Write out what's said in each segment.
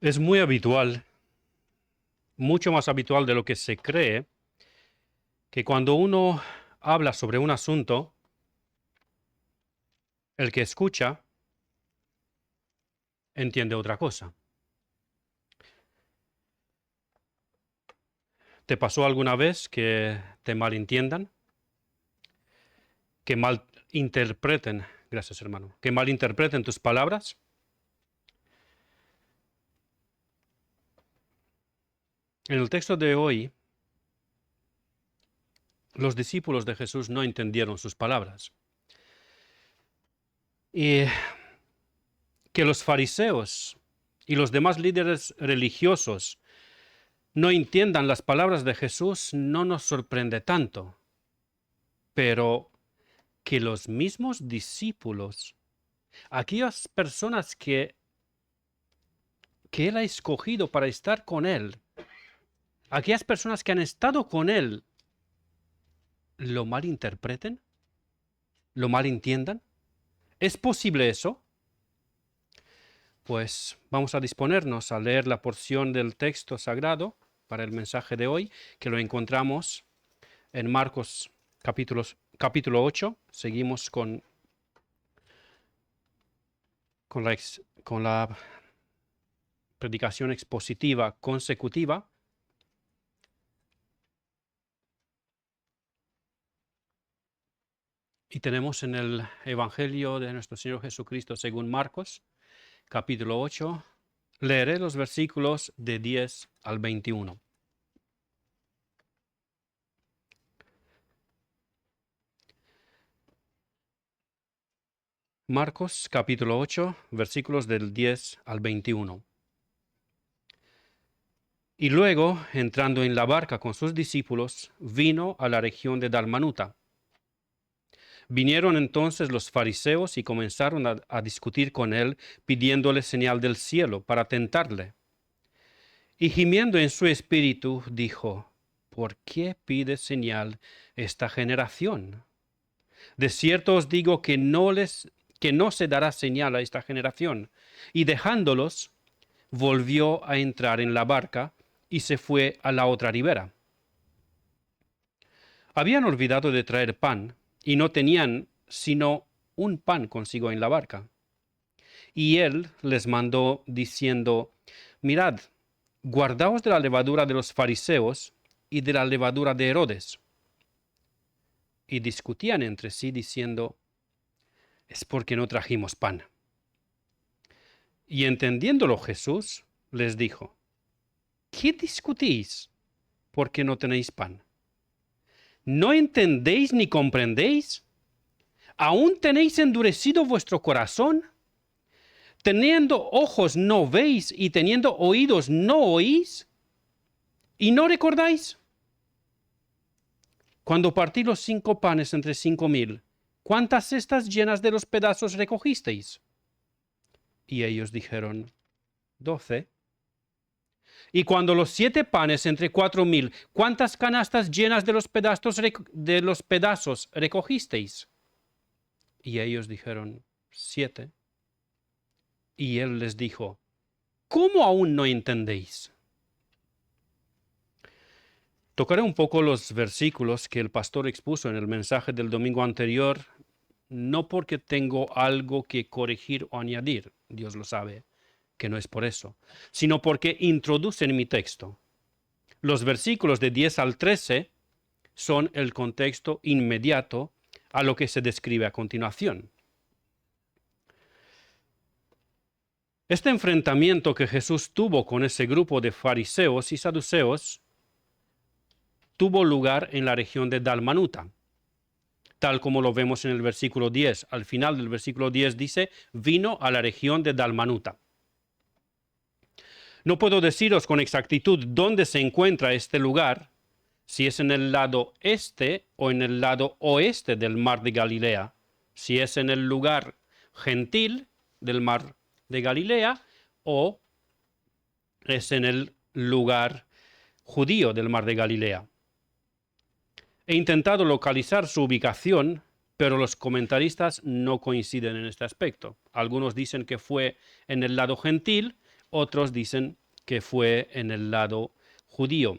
Es muy habitual, mucho más habitual de lo que se cree, que cuando uno habla sobre un asunto, el que escucha entiende otra cosa. ¿Te pasó alguna vez que te malentiendan? Que malinterpreten, gracias hermano, que malinterpreten tus palabras? En el texto de hoy, los discípulos de Jesús no entendieron sus palabras. Y que los fariseos y los demás líderes religiosos no entiendan las palabras de Jesús no nos sorprende tanto, pero que los mismos discípulos, aquellas personas que Él ha escogido para estar con Él, aquellas personas que han estado con Él, lo malinterpreten, lo malentiendan. ¿Es posible eso? Pues vamos a disponernos a leer la porción del texto sagrado para el mensaje de hoy, que lo encontramos en Marcos capítulo 8. Seguimos con la predicación expositiva consecutiva. Y tenemos en el Evangelio de nuestro Señor Jesucristo según Marcos, capítulo 8, leeré los versículos de 10 al 21. Marcos, capítulo 8, versículos del 10 al 21. Y luego, entrando en la barca con sus discípulos, vino a la región de Dalmanuta. Vinieron entonces los fariseos y comenzaron a discutir con él, pidiéndole señal del cielo para tentarle. Y gimiendo en su espíritu, dijo: ¿Por qué pide señal esta generación? De cierto os digo que no se dará señal a esta generación. Y dejándolos, volvió a entrar en la barca y se fue a la otra ribera. Habían olvidado de traer pan, y no tenían sino un pan consigo en la barca. Y él les mandó diciendo: Mirad, guardaos de la levadura de los fariseos y de la levadura de Herodes. Y discutían entre sí diciendo: es porque no trajimos pan. Y entendiéndolo Jesús les dijo: ¿qué discutís porque no tenéis pan? ¿No entendéis ni comprendéis? ¿Aún tenéis endurecido vuestro corazón? Teniendo ojos no veis y teniendo oídos no oís. ¿Y no recordáis? Cuando partí los 5 panes entre 5,000, ¿cuántas cestas llenas de los pedazos recogisteis? Y ellos dijeron: 12. Y cuando los 7 panes entre 4,000, ¿cuántas canastas llenas de los pedazos recogisteis? Y ellos dijeron: 7. Y él les dijo: ¿cómo aún no entendéis? Tocaré un poco los versículos que el pastor expuso en el mensaje del domingo anterior, no porque tengo algo que corregir o añadir, Dios lo sabe, que no es por eso, sino porque introducen mi texto. Los versículos de 10 al 13 son el contexto inmediato a lo que se describe a continuación. Este enfrentamiento que Jesús tuvo con ese grupo de fariseos y saduceos tuvo lugar en la región de Dalmanuta, tal como lo vemos en el versículo 10. Al final del versículo 10 dice: vino a la región de Dalmanuta. No puedo deciros con exactitud dónde se encuentra este lugar, si es en el lado este o en el lado oeste del mar de Galilea, si es en el lugar gentil del mar de Galilea o es en el lugar judío del mar de Galilea. He intentado localizar su ubicación, pero los comentaristas no coinciden en este aspecto. Algunos dicen que fue en el lado gentil, otros dicen que fue en el lado judío.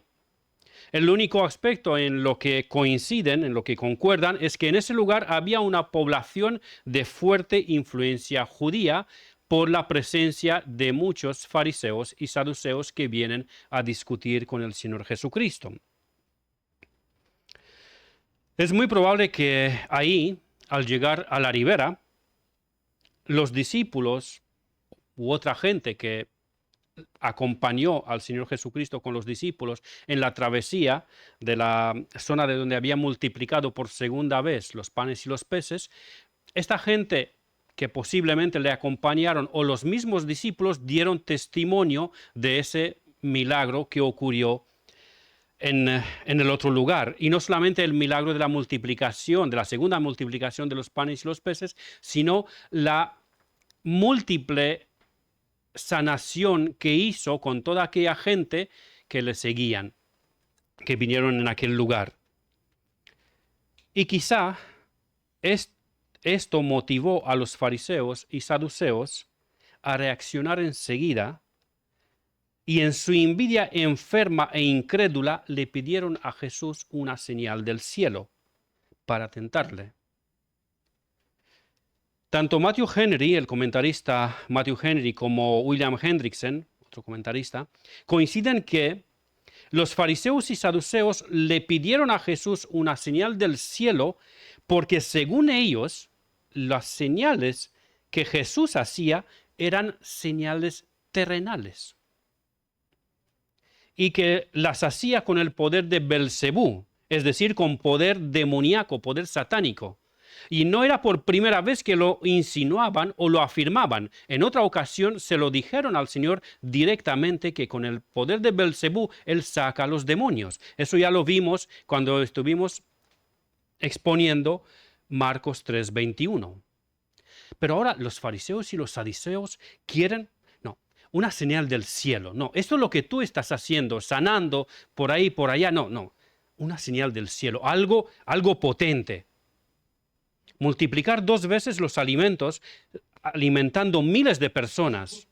El único aspecto en lo que coinciden, en lo que concuerdan, es que en ese lugar había una población de fuerte influencia judía por la presencia de muchos fariseos y saduceos que vienen a discutir con el Señor Jesucristo. Es muy probable que ahí, al llegar a la ribera, los discípulos u otra gente que acompañó al Señor Jesucristo con los discípulos en la travesía de la zona de donde había multiplicado por segunda vez los panes y los peces, esta gente que posiblemente le acompañaron o los mismos discípulos dieron testimonio de ese milagro que ocurrió en el otro lugar. Y no solamente el milagro de la multiplicación, de la segunda multiplicación de los panes y los peces, sino la múltiple sanación que hizo con toda aquella gente que le seguían, que vinieron en aquel lugar. Y quizá esto motivó a los fariseos y saduceos a reaccionar enseguida, y en su envidia enferma e incrédula le pidieron a Jesús una señal del cielo para tentarle. Tanto Matthew Henry, el comentarista Matthew Henry, como William Hendrickson, otro comentarista, coinciden que los fariseos y saduceos le pidieron a Jesús una señal del cielo porque, según ellos, las señales que Jesús hacía eran señales terrenales y que las hacía con el poder de Belcebú, es decir, con poder demoníaco, poder satánico. Y no era por primera vez que lo insinuaban o lo afirmaban. En otra ocasión se lo dijeron al Señor directamente, que con el poder de Belcebú Él saca a los demonios. Eso ya lo vimos cuando estuvimos exponiendo Marcos 3:21. Pero ahora los fariseos y los saduceos quieren, no, una señal del cielo. No, esto es lo que tú estás haciendo, sanando por ahí, por allá. No, una señal del cielo, algo potente. Multiplicar 2 veces los alimentos, alimentando miles de personas.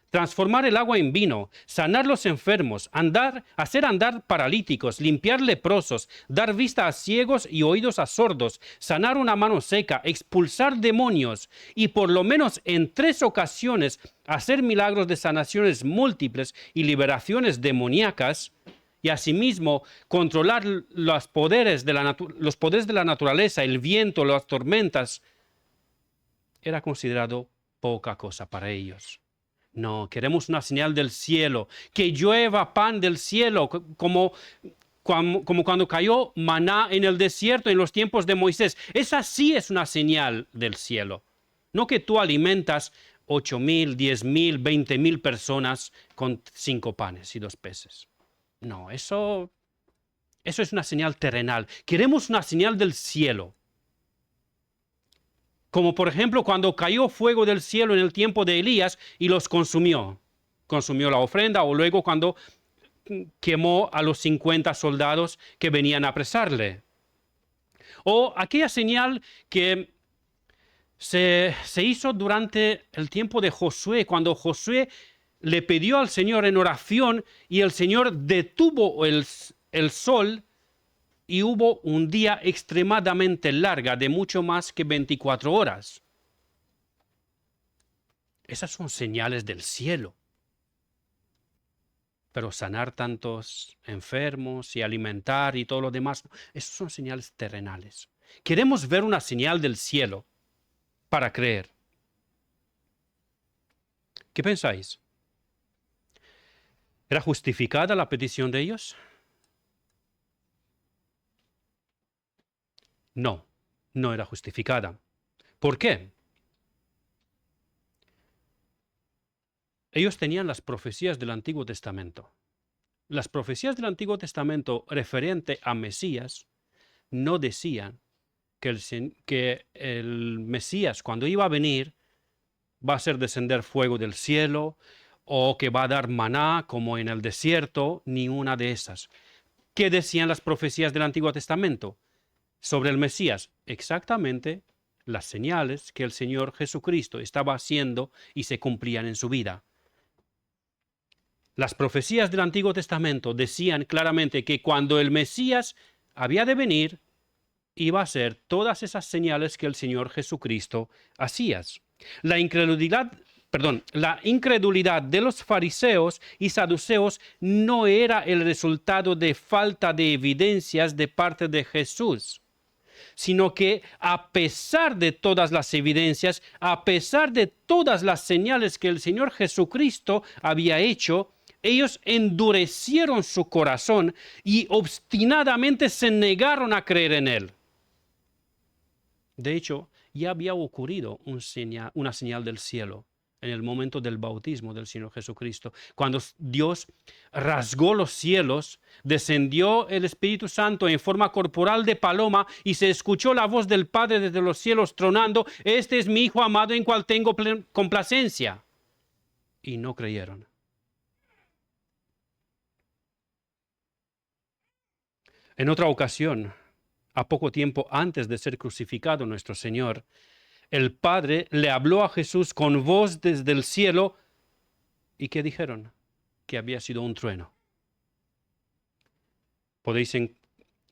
Transformar el agua en vino, sanar los enfermos, hacer andar paralíticos, limpiar leprosos, dar vista a ciegos y oídos a sordos, sanar una mano seca, expulsar demonios y por lo menos en 3 ocasiones hacer milagros de sanaciones múltiples y liberaciones demoníacas, y asimismo controlar los poderes de la naturaleza, el viento, las tormentas, era considerado poca cosa para ellos. No, queremos una señal del cielo, que llueva pan del cielo, como cuando cayó maná en el desierto en los tiempos de Moisés. Esa sí es una señal del cielo. No que tú alimentas 8,000, 10,000, 20,000 personas con 5 panes y 2 peces. No, eso es una señal terrenal. Queremos una señal del cielo. Como por ejemplo cuando cayó fuego del cielo en el tiempo de Elías y los consumió. Consumió la ofrenda, o luego cuando quemó a los 50 soldados que venían a apresarle. O aquella señal que se hizo durante el tiempo de Josué, cuando Josué le pidió al Señor en oración y el Señor detuvo el sol y hubo un día extremadamente larga, de mucho más que 24 horas. Esas son señales del cielo. Pero sanar tantos enfermos y alimentar y todo lo demás, esas son señales terrenales. Queremos ver una señal del cielo para creer. ¿Qué pensáis? ¿Era justificada la petición de ellos? No, no era justificada. ¿Por qué? Ellos tenían las profecías del Antiguo Testamento. Las profecías del Antiguo Testamento referente a Mesías no decían que el Mesías, cuando iba a venir, va a hacer descender fuego del cielo, o que va a dar maná como en el desierto, ni una de esas. ¿Qué decían las profecías del Antiguo Testamento sobre el Mesías? Exactamente las señales que el Señor Jesucristo estaba haciendo y se cumplían en su vida. Las profecías del Antiguo Testamento decían claramente que cuando el Mesías había de venir, iba a hacer todas esas señales que el Señor Jesucristo hacía. La incredulidad de los fariseos y saduceos no era el resultado de falta de evidencias de parte de Jesús, sino que a pesar de todas las evidencias, a pesar de todas las señales que el Señor Jesucristo había hecho, ellos endurecieron su corazón y obstinadamente se negaron a creer en Él. De hecho, ya había ocurrido una señal del cielo en el momento del bautismo del Señor Jesucristo. Cuando Dios rasgó los cielos, descendió el Espíritu Santo en forma corporal de paloma y se escuchó la voz del Padre desde los cielos tronando: «Este es mi Hijo amado en cual tengo complacencia». Y no creyeron. En otra ocasión, a poco tiempo antes de ser crucificado nuestro Señor, el Padre le habló a Jesús con voz desde el cielo. ¿Y qué dijeron? Que había sido un trueno. Podéis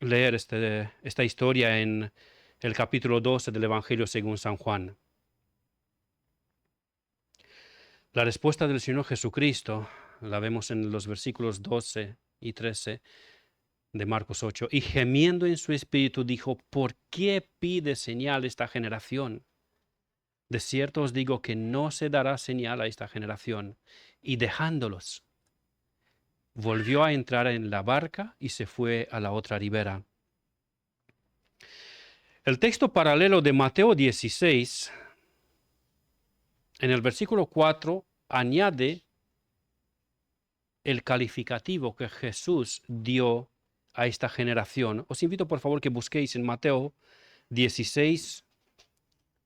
leer esta historia en el capítulo 12 del Evangelio según San Juan. La respuesta del Señor Jesucristo la vemos en los versículos 12 y 13 de Marcos 8. Y gemiendo en su espíritu dijo: ¿por qué pide señal esta generación? De cierto os digo que no se dará señal a esta generación. Y dejándolos, volvió a entrar en la barca y se fue a la otra ribera. El texto paralelo de Mateo 16, en el versículo 4, añade el calificativo que Jesús dio a esta generación. Os invito por favor que busquéis en Mateo 16,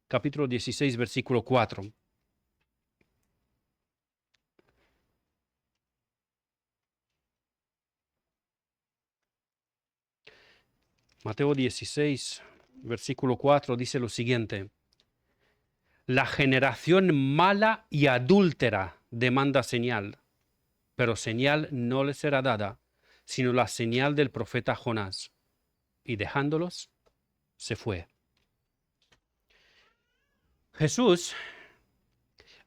capítulo 16, versículo 4. Mateo 16, versículo 4 dice lo siguiente: la generación mala y adúltera demanda señal, pero señal no le será dada, sino la señal del profeta Jonás. Y dejándolos, se fue. Jesús,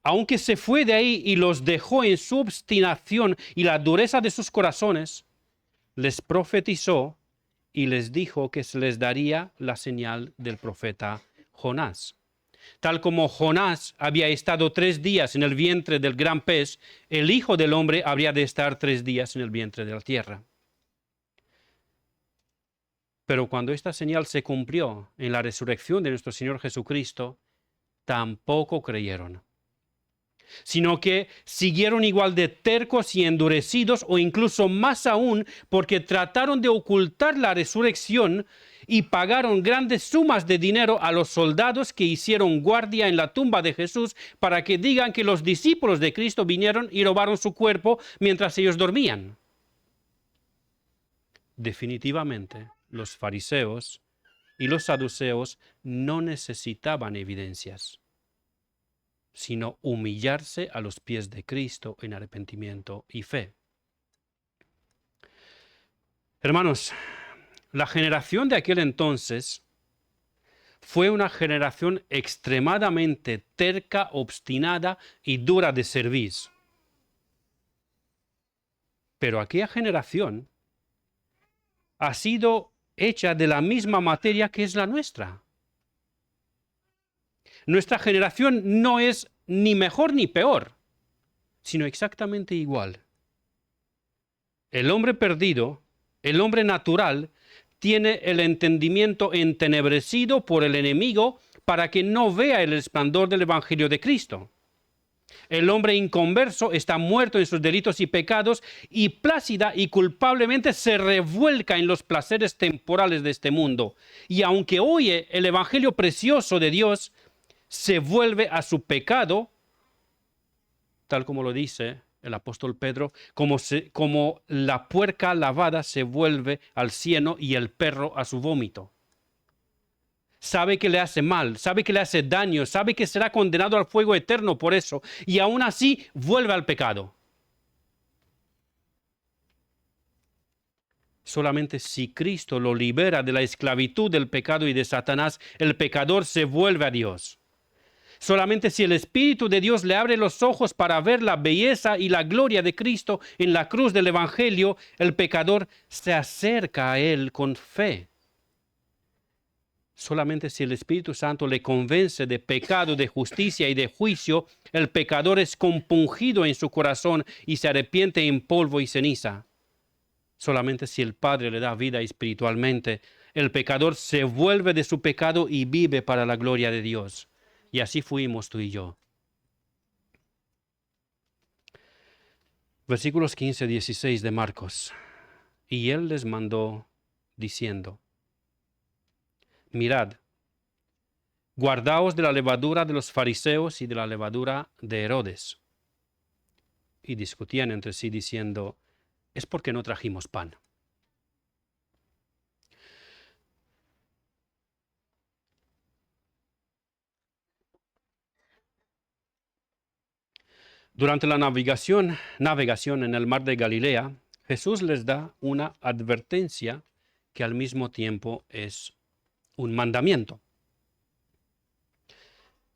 aunque se fue de ahí y los dejó en su obstinación y la dureza de sus corazones, les profetizó y les dijo que se les daría la señal del profeta Jonás. Tal como Jonás había estado 3 días en el vientre del gran pez, el Hijo del Hombre habría de estar 3 días en el vientre de la tierra. Pero cuando esta señal se cumplió en la resurrección de nuestro Señor Jesucristo, tampoco creyeron, sino que siguieron igual de tercos y endurecidos, o incluso más aún, porque trataron de ocultar la resurrección y pagaron grandes sumas de dinero a los soldados que hicieron guardia en la tumba de Jesús para que digan que los discípulos de Cristo vinieron y robaron su cuerpo mientras ellos dormían. Definitivamente, los fariseos y los saduceos no necesitaban evidencias, sino humillarse a los pies de Cristo en arrepentimiento y fe. Hermanos, la generación de aquel entonces fue una generación extremadamente terca, obstinada y dura de cerviz. Pero aquella generación ha sido hecha de la misma materia que es la nuestra. Nuestra generación no es ni mejor ni peor, sino exactamente igual. El hombre perdido, el hombre natural, tiene el entendimiento entenebrecido por el enemigo para que no vea el resplandor del Evangelio de Cristo. El hombre inconverso está muerto en sus delitos y pecados y plácida y culpablemente se revuelca en los placeres temporales de este mundo. Y aunque oye el Evangelio precioso de Dios, se vuelve a su pecado, tal como lo dice el apóstol Pedro, como la puerca lavada se vuelve al cieno y el perro a su vómito. Sabe que le hace mal, sabe que le hace daño, sabe que será condenado al fuego eterno por eso, y aún así vuelve al pecado. Solamente si Cristo lo libera de la esclavitud del pecado y de Satanás, el pecador se vuelve a Dios. Solamente si el Espíritu de Dios le abre los ojos para ver la belleza y la gloria de Cristo en la cruz del Evangelio, el pecador se acerca a Él con fe. Solamente si el Espíritu Santo le convence de pecado, de justicia y de juicio, el pecador es compungido en su corazón y se arrepiente en polvo y ceniza. Solamente si el Padre le da vida espiritualmente, el pecador se vuelve de su pecado y vive para la gloria de Dios. Y así fuimos tú y yo. Versículos 15-16 de Marcos. Y él les mandó diciendo: mirad, guardaos de la levadura de los fariseos y de la levadura de Herodes. Y discutían entre sí diciendo: es porque no trajimos pan. Durante la navegación en el mar de Galilea, Jesús les da una advertencia que al mismo tiempo es un mandamiento.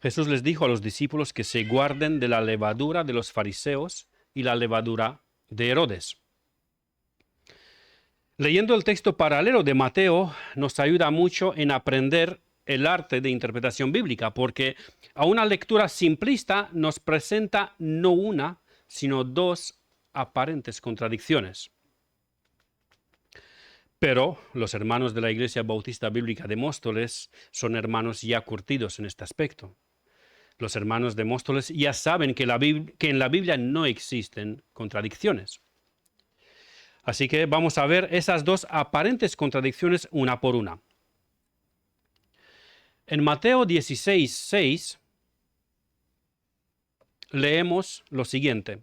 Jesús les dijo a los discípulos que se guarden de la levadura de los fariseos y la levadura de Herodes. Leyendo el texto paralelo de Mateo nos ayuda mucho en aprender el arte de interpretación bíblica, porque a una lectura simplista nos presenta no una, sino dos aparentes contradicciones. Pero los hermanos de la Iglesia Bautista Bíblica de Móstoles son hermanos ya curtidos en este aspecto. Los hermanos de Móstoles ya saben que en la Biblia no existen contradicciones. Así que vamos a ver esas dos aparentes contradicciones una por una. En Mateo 16:6 leemos lo siguiente.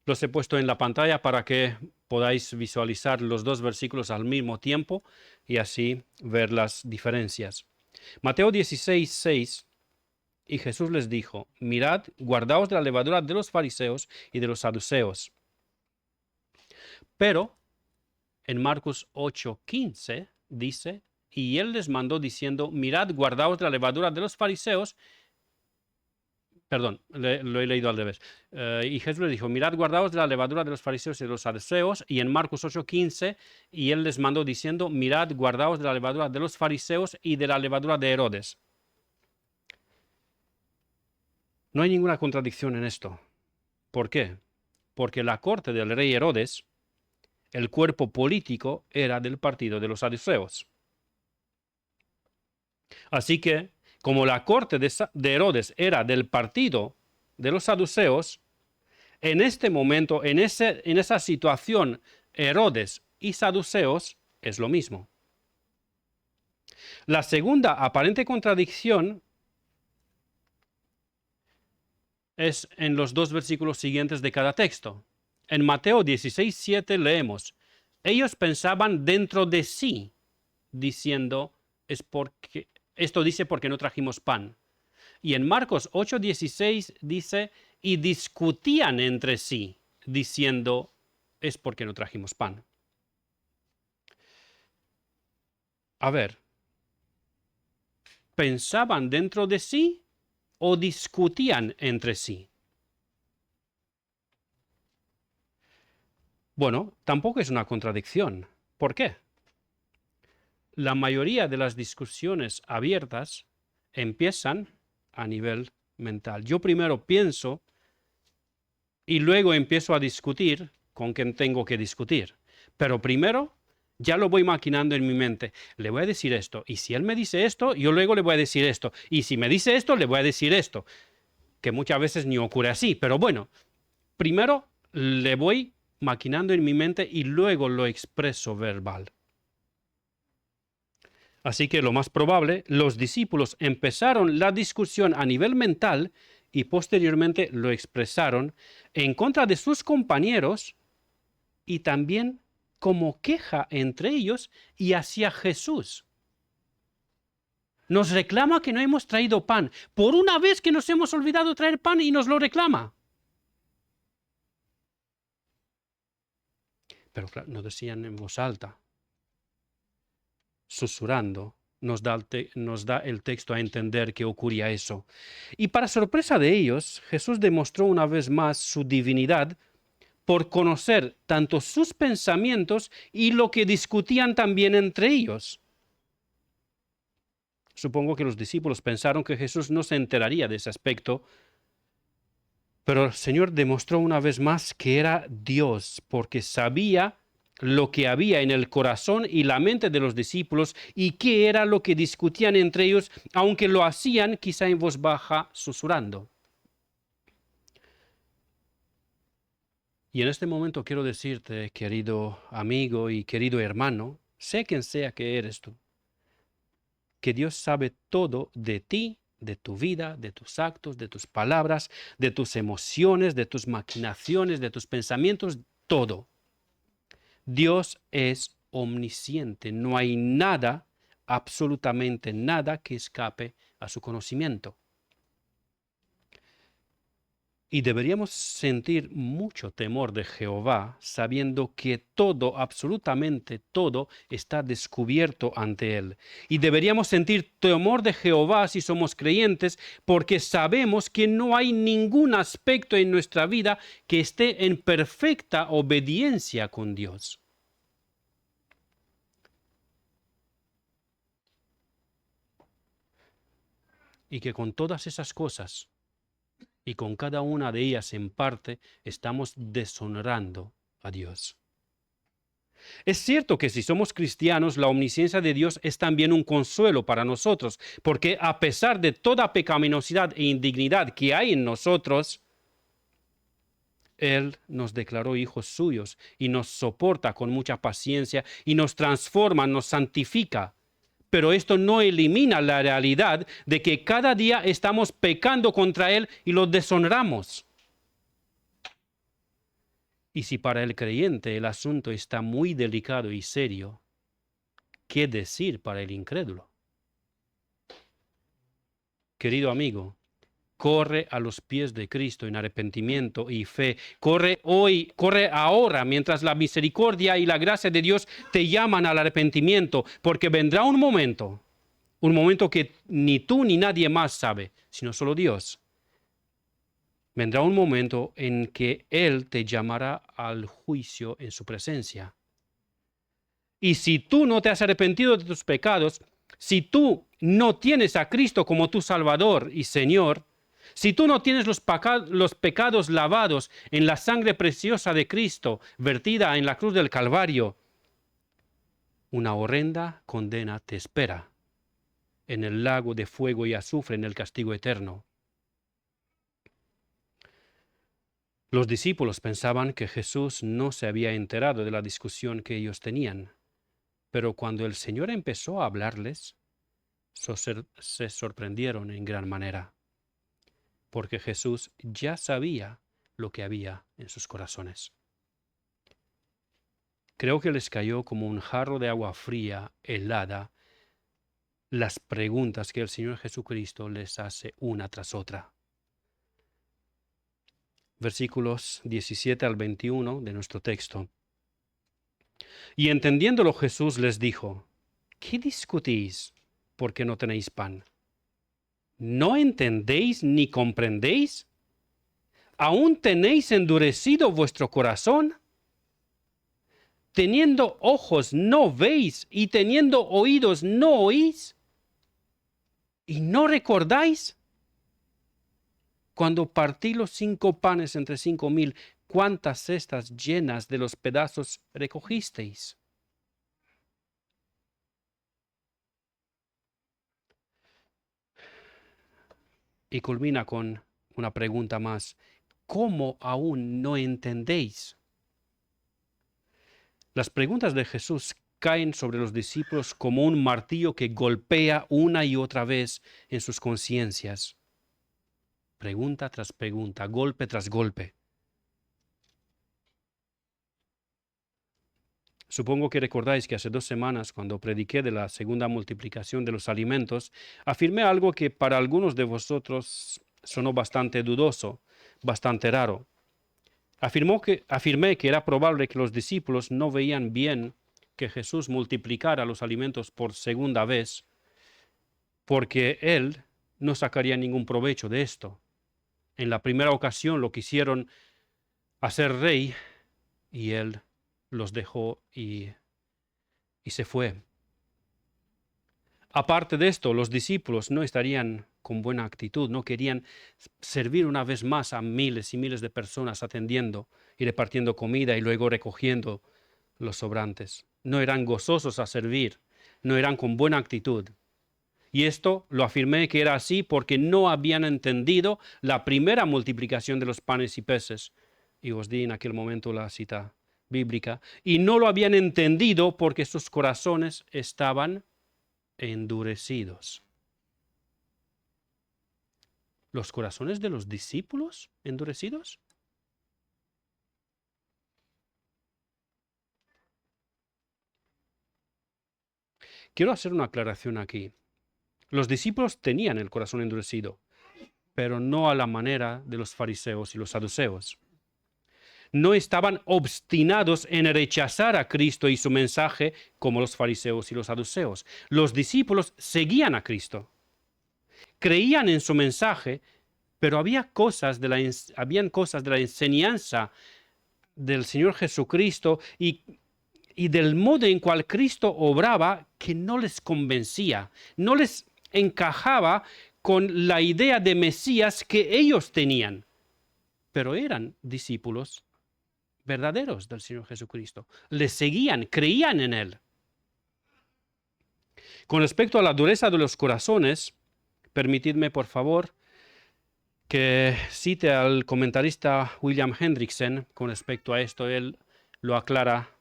Los he puesto en la pantalla para que podáis visualizar los dos versículos al mismo tiempo y así ver las diferencias. Mateo 16:6, y Jesús les dijo: mirad, guardaos de la levadura de los fariseos y de los saduceos. Pero en Marcos 8:15 dice: y él les mandó diciendo: mirad, guardaos de la levadura de los fariseos. Perdón, lo he leído al revés. Y Jesús les dijo: mirad, guardaos de la levadura de los fariseos y de los saduceos. Y en Marcos 8:15, y él les mandó diciendo: mirad, guardaos de la levadura de los fariseos y de la levadura de Herodes. No hay ninguna contradicción en esto. ¿Por qué? Porque la corte del rey Herodes, el cuerpo político, era del partido de los saduceos. Así que, como la corte de Herodes era del partido de los saduceos, en este momento, en esa situación, Herodes y saduceos es lo mismo. La segunda aparente contradicción es en los dos versículos siguientes de cada texto. En Mateo 16:7 leemos: ellos pensaban dentro de sí, diciendo: esto dice porque no trajimos pan. Y en Marcos 8:16 dice: y discutían entre sí, diciendo: es porque no trajimos pan. A ver, ¿pensaban dentro de sí o discutían entre sí? Bueno, tampoco es una contradicción. ¿Por qué? La mayoría de las discusiones abiertas empiezan a nivel mental. Yo primero pienso y luego empiezo a discutir con quien tengo que discutir. Pero primero ya lo voy maquinando en mi mente. Le voy a decir esto, y si él me dice esto, yo luego le voy a decir esto. Y si me dice esto, le voy a decir esto. Que muchas veces ni ocurre así. Pero bueno, primero le voy maquinando en mi mente y luego lo expreso verbal. Así que lo más probable, los discípulos empezaron la discusión a nivel mental y posteriormente lo expresaron en contra de sus compañeros y también como queja entre ellos y hacia Jesús. Nos reclama que no hemos traído pan. Por una vez que nos hemos olvidado traer pan y nos lo reclama. Pero claro, no decían en voz alta, susurrando. Nos da el texto a entender que ocurría eso. Y para sorpresa de ellos, Jesús demostró una vez más su divinidad por conocer tanto sus pensamientos y lo que discutían también entre ellos. Supongo que los discípulos pensaron que Jesús no se enteraría de ese aspecto, pero el Señor demostró una vez más que era Dios, porque sabía lo que había en el corazón y la mente de los discípulos y qué era lo que discutían entre ellos, aunque lo hacían quizá en voz baja, susurrando. Y en este momento quiero decirte, querido amigo y querido hermano, sé quien sea que eres tú, que Dios sabe todo de ti, de tu vida, de tus actos, de tus palabras, de tus emociones, de tus maquinaciones, de tus pensamientos, todo. Dios es omnisciente, no hay nada, absolutamente nada que escape a su conocimiento. Y deberíamos sentir mucho temor de Jehová, sabiendo que todo, absolutamente todo, está descubierto ante Él. Y deberíamos sentir temor de Jehová si somos creyentes, porque sabemos que no hay ningún aspecto en nuestra vida que esté en perfecta obediencia con Dios. Y que con todas esas cosas, y con cada una de ellas en parte, estamos deshonrando a Dios. Es cierto que si somos cristianos, la omnisciencia de Dios es también un consuelo para nosotros, porque a pesar de toda pecaminosidad e indignidad que hay en nosotros, Él nos declaró hijos suyos y nos soporta con mucha paciencia y nos transforma, nos santifica. Pero esto no elimina la realidad de que cada día estamos pecando contra Él y lo deshonramos. Y si para el creyente el asunto está muy delicado y serio, ¿qué decir para el incrédulo? Querido amigo, corre a los pies de Cristo en arrepentimiento y fe. Corre hoy, corre ahora, mientras la misericordia y la gracia de Dios te llaman al arrepentimiento, porque vendrá un momento que ni tú ni nadie más sabe, sino solo Dios. Vendrá un momento en que Él te llamará al juicio en su presencia. Y si tú no te has arrepentido de tus pecados, si tú no tienes a Cristo como tu Salvador y Señor, si tú no tienes los pecados lavados en la sangre preciosa de Cristo vertida en la cruz del Calvario, una horrenda condena te espera en el lago de fuego y azufre, en el castigo eterno. Los discípulos pensaban que Jesús no se había enterado de la discusión que ellos tenían, pero cuando el Señor empezó a hablarles, se sorprendieron en gran manera, porque Jesús ya sabía lo que había en sus corazones. Creo que les cayó como un jarro de agua fría, helada, las preguntas que el Señor Jesucristo les hace una tras otra. Versículos 17 al 21 de nuestro texto. Y entendiéndolo Jesús les dijo: ¿qué discutís porque no tenéis pan? ¿No entendéis ni comprendéis? ¿Aún tenéis endurecido vuestro corazón? Teniendo ojos no veis y teniendo oídos no oís. ¿Y no recordáis? Cuando partí los 5 panes entre 5,000, ¿cuántas cestas llenas de los pedazos recogisteis? Y culmina con una pregunta más. ¿Cómo aún no entendéis? Las preguntas de Jesús caen sobre los discípulos como un martillo que golpea una y otra vez en sus conciencias. Pregunta tras pregunta, golpe tras golpe. Supongo que recordáis que hace 2 semanas, cuando prediqué de la segunda multiplicación de los alimentos, afirmé algo que para algunos de vosotros sonó bastante dudoso, bastante raro. Afirmé que era probable que los discípulos no veían bien que Jesús multiplicara los alimentos por segunda vez, porque él no sacaría ningún provecho de esto. En la primera ocasión lo quisieron hacer rey y él los dejó y se fue. Aparte de esto, los discípulos no estarían con buena actitud, no querían servir una vez más a miles y miles de personas atendiendo y repartiendo comida y luego recogiendo los sobrantes. No eran gozosos a servir, no eran con buena actitud. Y esto lo afirmé que era así porque no habían entendido la primera multiplicación de los panes y peces. Y os di en aquel momento la cita bíblica. Y no lo habían entendido porque sus corazones estaban endurecidos. ¿Los corazones de los discípulos endurecidos? Quiero hacer una aclaración aquí. Los discípulos tenían el corazón endurecido, pero no a la manera de los fariseos y los saduceos. No estaban obstinados en rechazar a Cristo y su mensaje como los fariseos y los saduceos. Los discípulos seguían a Cristo, creían en su mensaje, pero habían cosas de la enseñanza del Señor Jesucristo y del modo en cual Cristo obraba que no les convencía, no les encajaba con la idea de Mesías que ellos tenían, pero eran discípulos verdaderos del Señor Jesucristo. Le seguían, creían en Él. Con respecto a la dureza de los corazones, permitidme, por favor, que cite al comentarista William Hendrickson con respecto a esto. Él lo aclara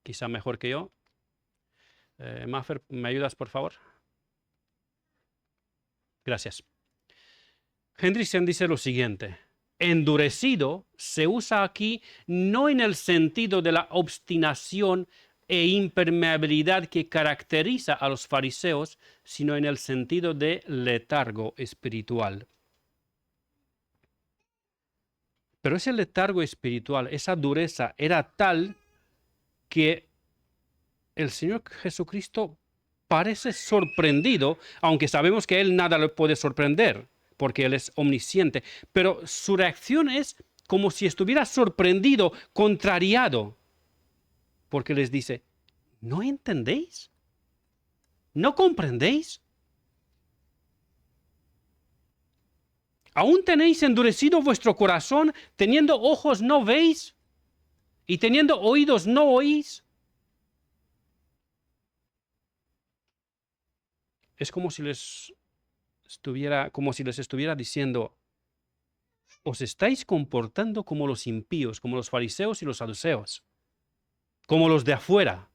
quizá mejor que yo. Maffer, ¿me ayudas, por favor? Gracias. Hendrickson dice lo siguiente: endurecido se usa aquí no en el sentido de la obstinación e impermeabilidad que caracteriza a los fariseos, sino en el sentido de letargo espiritual. Pero ese letargo espiritual, esa dureza, era tal que el Señor Jesucristo parece sorprendido, aunque sabemos que a Él nada le puede sorprender, porque Él es omnisciente, pero su reacción es como si estuviera sorprendido, contrariado, porque les dice: ¿no entendéis? ¿No comprendéis? ¿Aún tenéis endurecido vuestro corazón? ¿Teniendo ojos no veis? ¿Y teniendo oídos no oís? Es como si les estuviera diciendo: os estáis comportando como los impíos, como los fariseos y los saduceos, como los de afuera.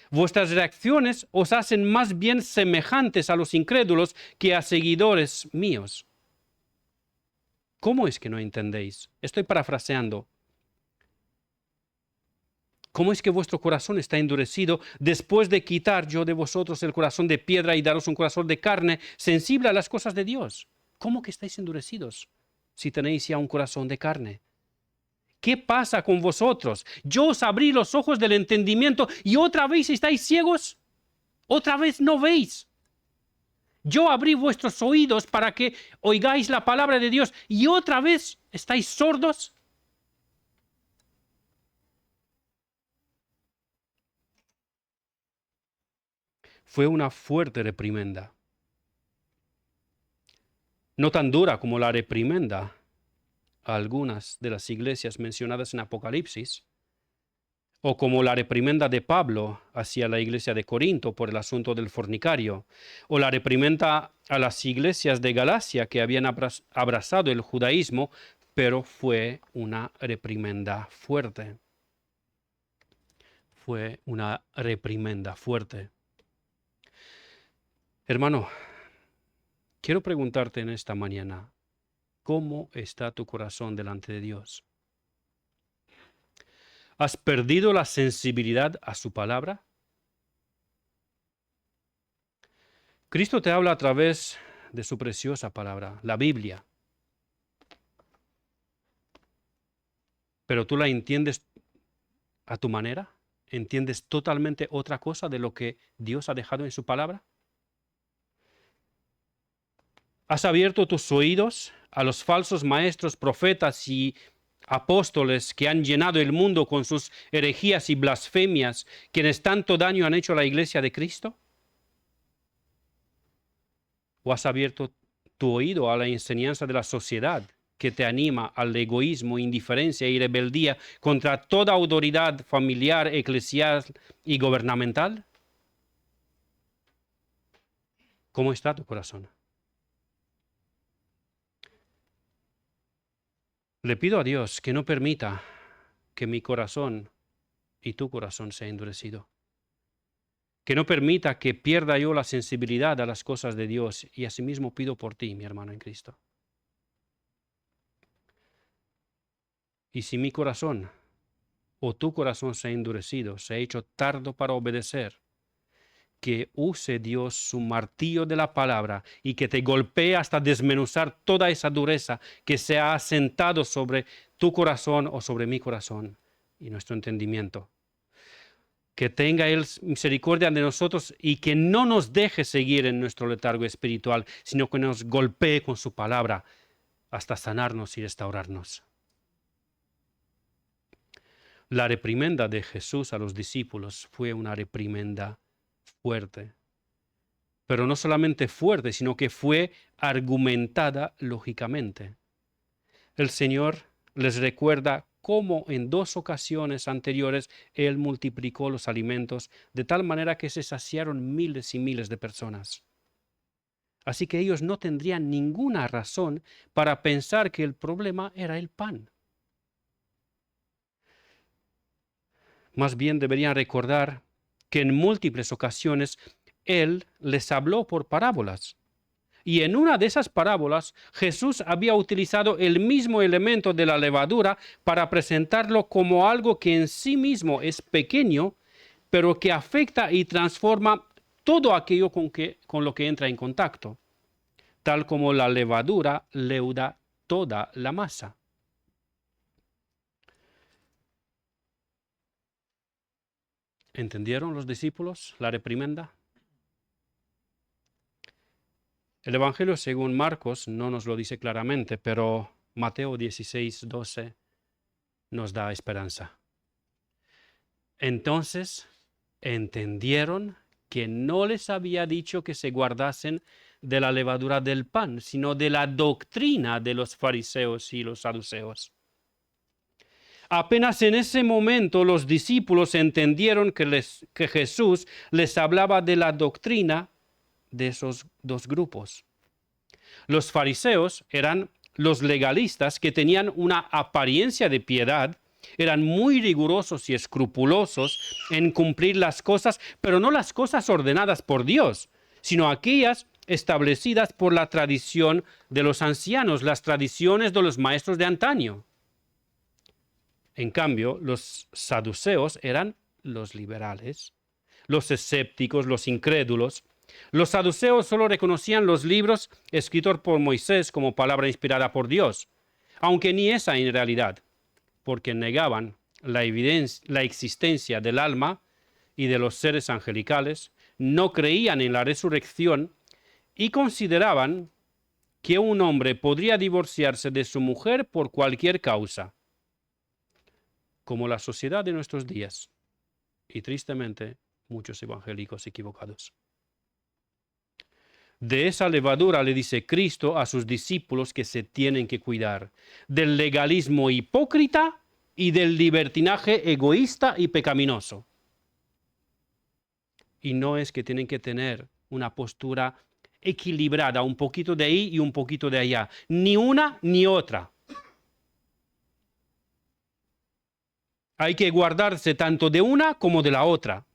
Vuestras reacciones os hacen más bien semejantes a los incrédulos que a seguidores míos. ¿Cómo es que no entendéis? Estoy parafraseando. ¿Cómo es que vuestro corazón está endurecido después de quitar yo de vosotros el corazón de piedra y daros un corazón de carne sensible a las cosas de Dios? ¿Cómo que estáis endurecidos si tenéis ya un corazón de carne? ¿Qué pasa con vosotros? Yo os abrí los ojos del entendimiento y otra vez estáis ciegos. Otra vez no veis. Yo abrí vuestros oídos para que oigáis la palabra de Dios y otra vez estáis sordos. Fue una fuerte reprimenda. No tan dura como la reprimenda a algunas de las iglesias mencionadas en Apocalipsis, o como la reprimenda de Pablo hacia la iglesia de Corinto por el asunto del fornicario, o la reprimenda a las iglesias de Galacia que habían abrazado el judaísmo, pero fue una reprimenda fuerte. Fue una reprimenda fuerte. Hermano, quiero preguntarte en esta mañana: ¿cómo está tu corazón delante de Dios? ¿Has perdido la sensibilidad a su palabra? Cristo te habla a través de su preciosa palabra, la Biblia. pero tú la entiendes a tu manera. ¿Entiendes totalmente otra cosa de lo que Dios ha dejado en su palabra? ¿Has abierto tus oídos a los falsos maestros, profetas y apóstoles que han llenado el mundo con sus herejías y blasfemias, quienes tanto daño han hecho a la iglesia de Cristo? ¿O has abierto tu oído a la enseñanza de la sociedad que te anima al egoísmo, indiferencia y rebeldía contra toda autoridad familiar, eclesial y gubernamental? ¿Cómo está tu corazón? Le pido a Dios que no permita que mi corazón y tu corazón sea endurecido. Que no permita que pierda yo la sensibilidad a las cosas de Dios, y asimismo pido por ti, mi hermano en Cristo. Y si mi corazón o tu corazón se ha endurecido, se ha hecho tardo para obedecer, que use Dios su martillo de la palabra y que te golpee hasta desmenuzar toda esa dureza que se ha asentado sobre tu corazón o sobre mi corazón y nuestro entendimiento. Que tenga Él misericordia de nosotros y que no nos deje seguir en nuestro letargo espiritual, sino que nos golpee con su palabra hasta sanarnos y restaurarnos. La reprimenda de Jesús a los discípulos fue una reprimenda fuerte. Pero no solamente fuerte, sino que fue argumentada lógicamente. El Señor les recuerda cómo en 2 ocasiones anteriores Él multiplicó los alimentos de tal manera que se saciaron miles y miles de personas. Así que ellos no tendrían ninguna razón para pensar que el problema era el pan. Más bien deberían recordar que en múltiples ocasiones Él les habló por parábolas. Y en una de esas parábolas, Jesús había utilizado el mismo elemento de la levadura para presentarlo como algo que en sí mismo es pequeño, pero que afecta y transforma todo aquello con lo que entra en contacto, tal como la levadura leuda toda la masa. ¿Entendieron los discípulos la reprimenda? El Evangelio según Marcos no nos lo dice claramente, pero Mateo 16:12 nos da esperanza. Entonces entendieron que no les había dicho que se guardasen de la levadura del pan, sino de la doctrina de los fariseos y los saduceos. Apenas en ese momento los discípulos entendieron que Jesús les hablaba de la doctrina de esos 2 grupos. Los fariseos eran los legalistas que tenían una apariencia de piedad, eran muy rigurosos y escrupulosos en cumplir las cosas, pero no las cosas ordenadas por Dios, sino aquellas establecidas por la tradición de los ancianos, las tradiciones de los maestros de antaño. En cambio, los saduceos eran los liberales, los escépticos, los incrédulos. Los saduceos solo reconocían los libros escritos por Moisés como palabra inspirada por Dios, aunque ni esa en realidad, porque negaban la existencia del alma y de los seres angelicales, no creían en la resurrección y consideraban que un hombre podría divorciarse de su mujer por cualquier causa, como la sociedad de nuestros días, y tristemente muchos evangélicos equivocados. De esa levadura le dice Cristo a sus discípulos que se tienen que cuidar, del legalismo hipócrita y del libertinaje egoísta y pecaminoso. Y no es que tienen que tener una postura equilibrada, un poquito de ahí y un poquito de allá, ni una ni otra. Hay que guardarse tanto de una como de la otra.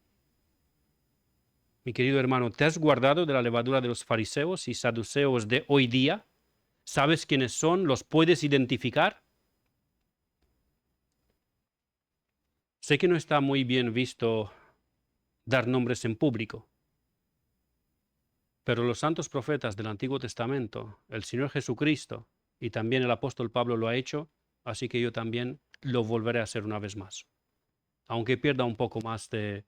Mi querido hermano, ¿te has guardado de la levadura de los fariseos y saduceos de hoy día? ¿Sabes quiénes son? ¿Los puedes identificar? Sé que no está muy bien visto dar nombres en público, pero los santos profetas del Antiguo Testamento, el Señor Jesucristo y también el apóstol Pablo lo ha hecho, así que yo también lo volveré a hacer una vez más. Aunque pierda un poco más de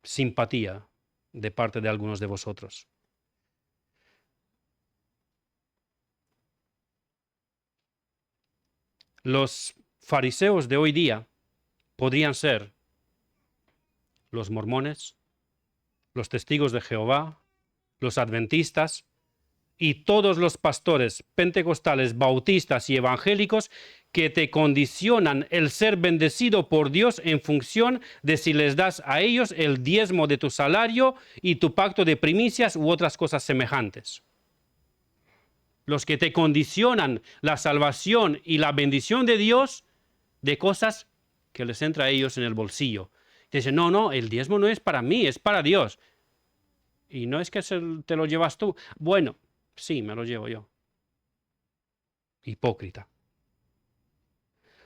simpatía de parte de algunos de vosotros. Los fariseos de hoy día podrían ser los mormones, los testigos de Jehová, los adventistas y todos los pastores pentecostales, bautistas y evangélicos que te condicionan el ser bendecido por Dios en función de si les das a ellos el diezmo de tu salario y tu pacto de primicias u otras cosas semejantes. Los que te condicionan la salvación y la bendición de Dios de cosas que les entra a ellos en el bolsillo. Te dicen, no, el diezmo no es para mí, es para Dios. Y no es que te lo llevas tú. Bueno, sí, me lo llevo yo. Hipócrita.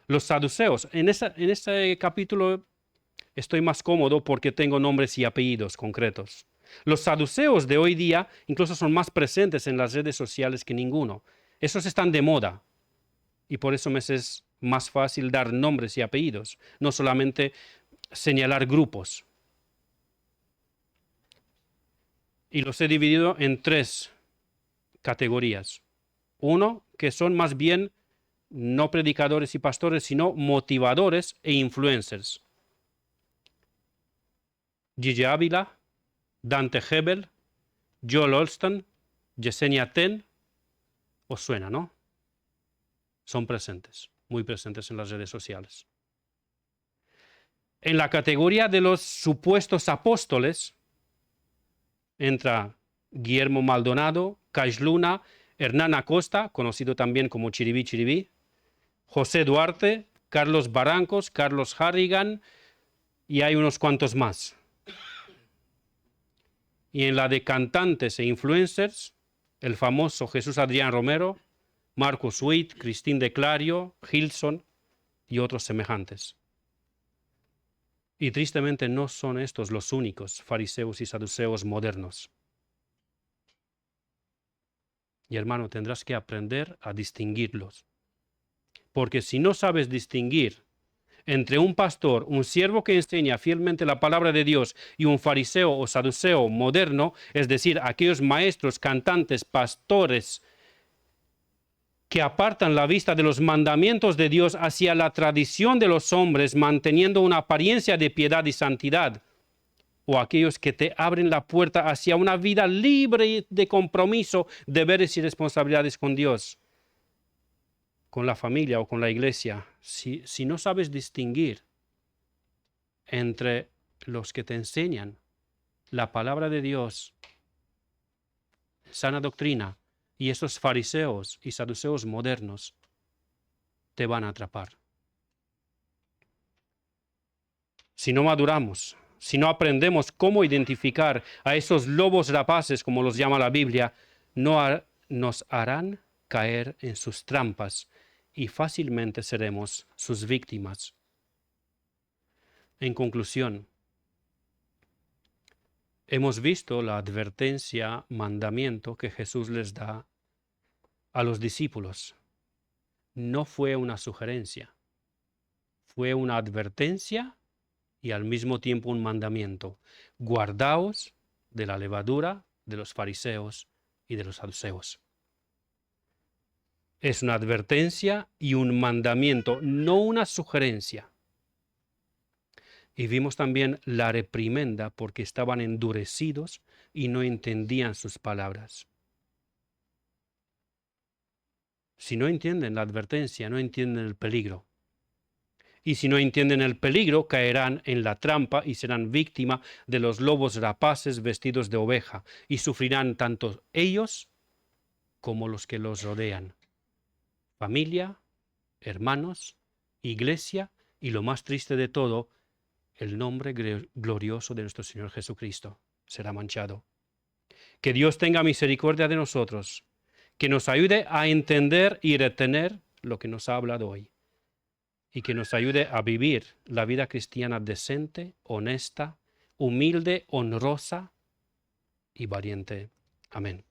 Los saduceos, en este capítulo estoy más cómodo porque tengo nombres y apellidos concretos. Los saduceos de hoy día incluso son más presentes en las redes sociales que ninguno. Esos están de moda y por eso me es más fácil dar nombres y apellidos, no solamente señalar grupos. Y los he dividido en 3 categorías. Uno, que son más bien no predicadores y pastores, sino motivadores e influencers. Gigi Ávila, Dante Hebel, Joel Osteen, Yesenia Ten, os suena, ¿no? Son presentes, muy presentes en las redes sociales. En la categoría de los supuestos apóstoles entra Guillermo Maldonado, Cais Luna, Hernán Acosta, conocido también como Chiribí Chiribí, José Duarte, Carlos Barrancos, Carlos Harrigan y hay unos cuantos más. Y en la de cantantes e influencers, el famoso Jesús Adrián Romero, Marcus Witt, Cristín de Clario, Gilson y otros semejantes. Y tristemente no son estos los únicos fariseos y saduceos modernos. Y hermano, tendrás que aprender a distinguirlos. Porque si no sabes distinguir entre un pastor, un siervo que enseña fielmente la palabra de Dios y un fariseo o saduceo moderno, es decir, aquellos maestros, cantantes, pastores que apartan la vista de los mandamientos de Dios hacia la tradición de los hombres, manteniendo una apariencia de piedad y santidad, o aquellos que te abren la puerta hacia una vida libre de compromiso, deberes y responsabilidades con Dios, con la familia o con la iglesia. Si no sabes distinguir entre los que te enseñan la palabra de Dios, sana doctrina, y esos fariseos y saduceos modernos, te van a atrapar. Si no maduramos, si no aprendemos cómo identificar a esos lobos rapaces, como los llama la Biblia, nos harán caer en sus trampas y fácilmente seremos sus víctimas. En conclusión, hemos visto la advertencia, mandamiento que Jesús les da a los discípulos. No fue una sugerencia, fue una advertencia y al mismo tiempo un mandamiento. Guardaos de la levadura de los fariseos y de los saduceos. Es una advertencia y un mandamiento, no una sugerencia. Y vimos también la reprimenda porque estaban endurecidos y no entendían sus palabras. Si no entienden la advertencia, no entienden el peligro. Y si no entienden el peligro, caerán en la trampa y serán víctima de los lobos rapaces vestidos de oveja, y sufrirán tanto ellos como los que los rodean. Familia, hermanos, iglesia y lo más triste de todo, el nombre glorioso de nuestro Señor Jesucristo será manchado. Que Dios tenga misericordia de nosotros, que nos ayude a entender y retener lo que nos ha hablado hoy, y que nos ayude a vivir la vida cristiana decente, honesta, humilde, honrosa y valiente. Amén.